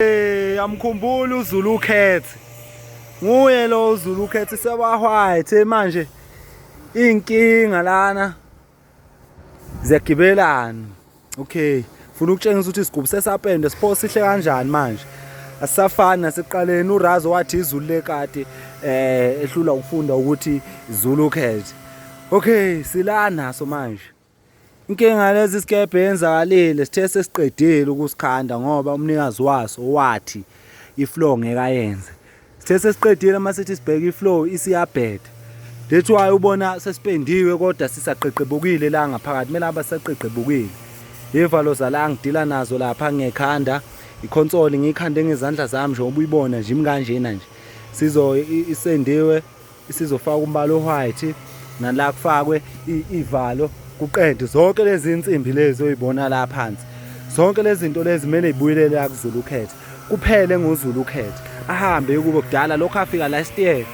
Amkhumbula uZulu Cat. Nguye lo uZulu Cat sewahwayithe manje. Inkinga lana ziyagibelana. Okay. Funa ukutshengisa ukuthi isigubhu sesapende sipho sihle kanjani manje. Asisafani nasekuqaleni uRazo wathi iZulu lekade ehlula ukufunda ukuthi Zulu Cat. Okay, silana so manje. Inkinga lezi sikebhe yenzakalile sithe sesiqedile ukusikhanda ngoba umnikazi waso wathi iflow ngeke ayenze. Sithe sesiqedile mase sithi sibheka iflow isiyabheda. That's why ubona sesipendiwe kodwa sisaqeqebukile la ngaphakathi kumele abasaqeqebukile. Ivalo zala ngidila nazo lapha ngekhanda, ikonsole ngikhande ngezandla zami nje ubuyibona nje imkanjena nje. Sizo isendiwe isizofaka umbala white nala kufakwe ivalo kuqede zonke lezi insimbi lezi oyibona la phansi. Zonke lezi zinto lezi kumele izibuyelele la kuZulu Cat. Kuphele ngoZulu Cat. Ahambe kubo kudala lokho afika last year